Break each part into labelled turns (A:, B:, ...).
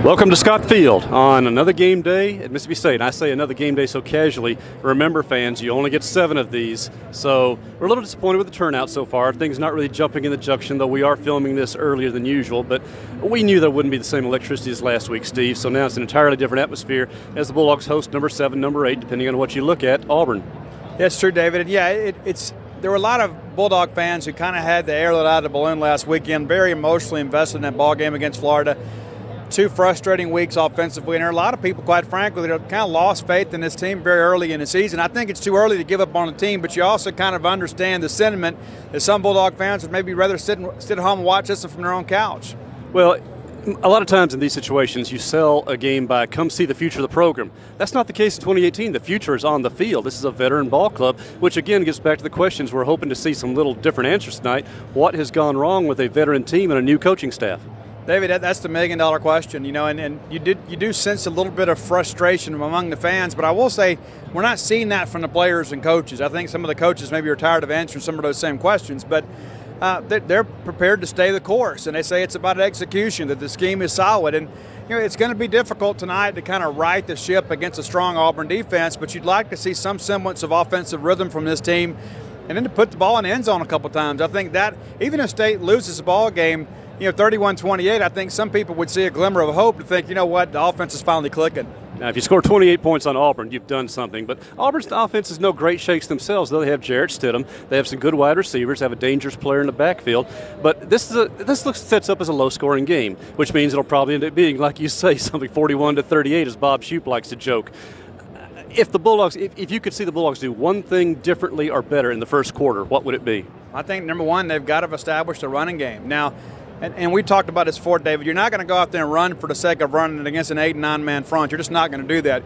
A: Welcome to Scott Field on another game day at Mississippi State. And I say another game day so casually. Remember, fans, you only get 7 of these. So we're a little disappointed with the turnout so far. Things not really jumping in the junction, though we are filming this earlier than usual. But we knew there wouldn't be the same electricity as last week, Steve. So now it's an entirely different atmosphere as the Bulldogs host number 7, number 8, depending on what you look at, Auburn.
B: Yeah, it's true, David. And yeah, there were a lot of Bulldog fans who kind of had the air let out of the balloon last weekend, very emotionally invested in that ball game against Florida. 2 frustrating weeks offensively, and there are a lot of people, quite frankly, that have kind of lost faith in this team very early in the season. I think it's too early to give up on the team, but you also kind of understand the sentiment that some Bulldog fans would maybe rather sit at home and watch this from their own couch.
A: Well, a lot of times in these situations, you sell a game by come see the future of the program. That's not the case in 2018. The future is on the field. This is a veteran ball club, which again gets back to the questions. We're hoping to see some little different answers tonight. What has gone wrong with a veteran team and a new coaching staff?
B: David, that's the $1 million question, and you do sense a little bit of frustration among the fans, but I will say we're not seeing that from the players and coaches. I think some of the coaches maybe are tired of answering some of those same questions, but they're prepared to stay the course, and they say it's about execution, that the scheme is solid, and it's going to be difficult tonight to kind of right the ship against a strong Auburn defense, but you'd like to see some semblance of offensive rhythm from this team, and then to put the ball in the end zone a couple times. I think that even if State loses the ball game, 31-28, I think some people would see a glimmer of hope to think, the offense is finally clicking.
A: Now, if you score 28 points on Auburn, you've done something. But Auburn's offense is no great shakes themselves, though. They have Jarrett Stidham. They have some good wide receivers. They have a dangerous player in the backfield. But this sets up as a low-scoring game, which means it'll probably end up being, like you say, something 41-38, as Bob Shoop likes to joke. If you could see the Bulldogs do one thing differently or better in the first quarter, what would it be?
B: I think, number one, they've got to establish a running game. Now, and we talked about this before, David. You're not going to go out there and run for the sake of running against an 8- and 9-man front. You're just not going to do that.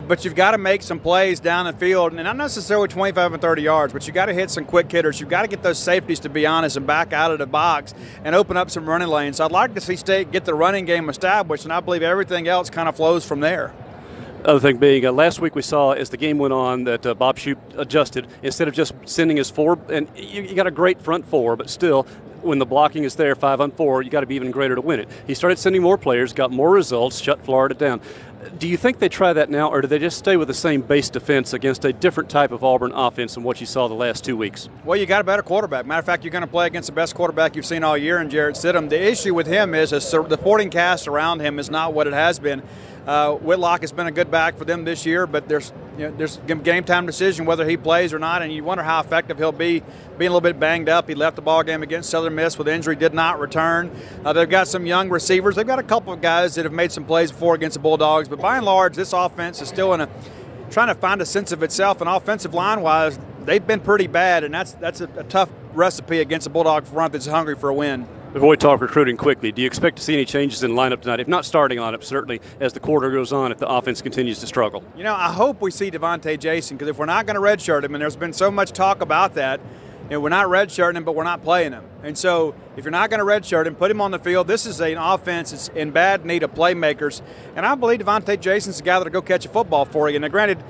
B: But you've got to make some plays down the field, and not necessarily 25 and 30 yards, but you've got to hit some quick hitters. You've got to get those safeties, to be honest, and back out of the box and open up some running lanes. So I'd like to see State get the running game established, and I believe everything else kind of flows from there.
A: Other thing being, last week we saw as the game went on that Bob Shoop adjusted. Instead of just sending his 4, and you got a great front 4, but still, when the blocking is there 5-on-4, you got to be even greater to win it. He started sending more players, got more results, shut Florida down. Do you think they try that now, or do they just stay with the same base defense against a different type of Auburn offense than what you saw the last 2 weeks?
B: Well, you got a better quarterback. Matter of fact, you're going to play against the best quarterback you've seen all year in Jarrett Stidham. The issue with him is the supporting cast around him is not what it has been. Whitlock has been a good back for them this year, but there's game time decision whether he plays or not, and you wonder how effective he'll be being a little bit banged up. He left the ball game against Southern Miss with injury, did not return. They've got some young receivers. They've got a couple of guys that have made some plays before against the Bulldogs, but by and large, this offense is still trying to find a sense of itself, and offensive line-wise, they've been pretty bad, and that's a tough recipe against a Bulldog front that's hungry for a win.
A: Before we talk recruiting quickly, do you expect to see any changes in the lineup tonight? If not starting lineup, certainly as the quarter goes on, if the offense continues to struggle.
B: I hope we see Devontae Jason, because if we're not going to redshirt him, and there's been so much talk about that, we're not redshirting him, but we're not playing him. And so if you're not going to redshirt him, put him on the field. This is an offense that's in bad need of playmakers, and I believe Devontae Jason's the guy that'll go catch a football for you. Now, granted,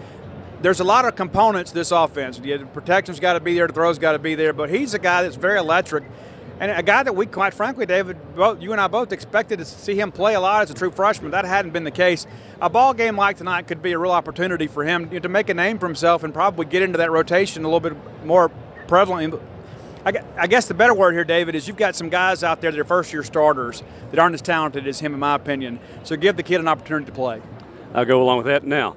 B: there's a lot of components to this offense. The protection's got to be there, the throw's got to be there, but he's a guy that's very electric. And a guy that we, quite frankly, David, you and I both expected to see him play a lot as a true freshman. That hadn't been the case. A ball game like tonight could be a real opportunity for him to make a name for himself and probably get into that rotation a little bit more prevalent. I guess the better word here, David, is you've got some guys out there that are first-year starters that aren't as talented as him, in my opinion. So give the kid an opportunity to play.
A: I'll go along with that now.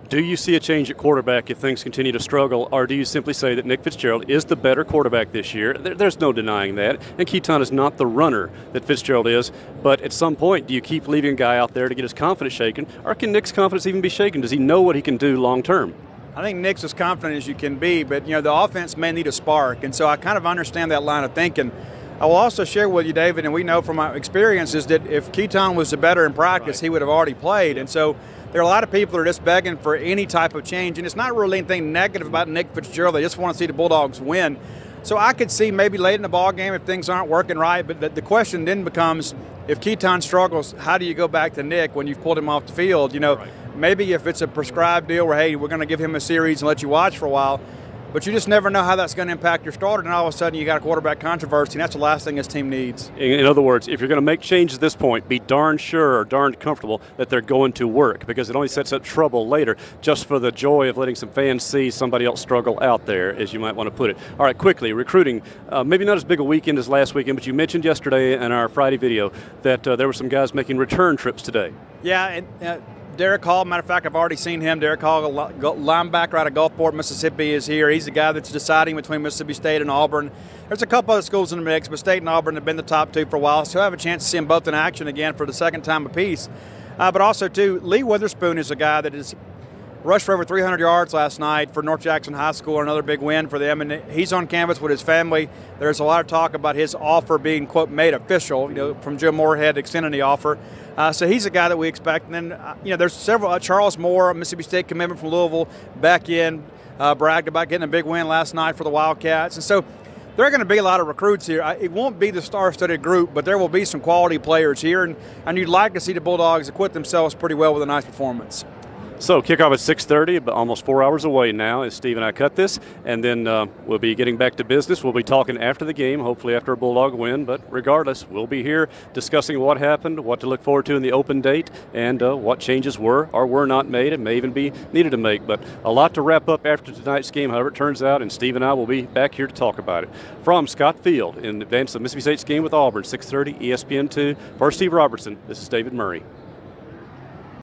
A: Do you see a change at quarterback if things continue to struggle, or do you simply say that Nick Fitzgerald is the better quarterback this year? There's no denying that. And Keaton is not the runner that Fitzgerald is. But at some point, do you keep leaving a guy out there to get his confidence shaken, or can Nick's confidence even be shaken? Does he know what he can do long term?
B: I think Nick's as confident as you can be, but the offense may need a spark, and so I kind of understand that line of thinking. I will also share with you, David, and we know from our experiences that if Keaton was the better in practice,
A: right,
B: he would have already played, and so there are a lot of people that are just begging for any type of change, and it's not really anything negative about Nick Fitzgerald. They just want to see the Bulldogs win. So I could see maybe late in the ball game if things aren't working right, but the question then becomes, if Keaton struggles, how do you go back to Nick when you've pulled him off the field?
A: Right.
B: Maybe if it's a prescribed deal where, hey, we're going to give him a series and let you watch for a while, but you just never know how that's going to impact your starter, and all of a sudden you got a quarterback controversy, and that's the last thing this team needs.
A: In other words, if you're going to make changes at this point, be darn sure or darn comfortable that they're going to work, because it only sets up trouble later just for the joy of letting some fans see somebody else struggle out there, as you might want to put it. All right, quickly, recruiting. Maybe not as big a weekend as last weekend, but you mentioned yesterday in our Friday video that there were some guys making return trips today.
B: Yeah, and Derek Hall, matter of fact, I've already seen him. Derek Hall, linebacker out of Gulfport, Mississippi, is here. He's the guy that's deciding between Mississippi State and Auburn. There's a couple other schools in the mix, but State and Auburn have been the top two for a while, so I have a chance to see them both in action again for the second time apiece. But also, too, Lee Witherspoon is a guy that is rushed for over 300 yards last night for North Jackson High School, another big win for them, and he's on campus with his family. There's a lot of talk about his offer being, quote, made official, from Jim Moorhead extending the offer. So he's a guy that we expect. And then, there's several. Charles Moore, Mississippi State commitment from Louisville, back in, bragged about getting a big win last night for the Wildcats. And so there are going to be a lot of recruits here. It won't be the star-studded group, but there will be some quality players here, and you'd like to see the Bulldogs acquit themselves pretty well with a nice performance.
A: So kickoff at 6:30, but almost 4 hours away now as Steve and I cut this, and then we'll be getting back to business. We'll be talking after the game, hopefully after a Bulldog win, but regardless, we'll be here discussing what happened, what to look forward to in the open date, and what changes were or were not made and may even be needed to make. But a lot to wrap up after tonight's game, however it turns out, and Steve and I will be back here to talk about it. From Scott Field in advance of Mississippi State's game with Auburn, 6:30, ESPN2. For Steve Robertson, this is David Murray.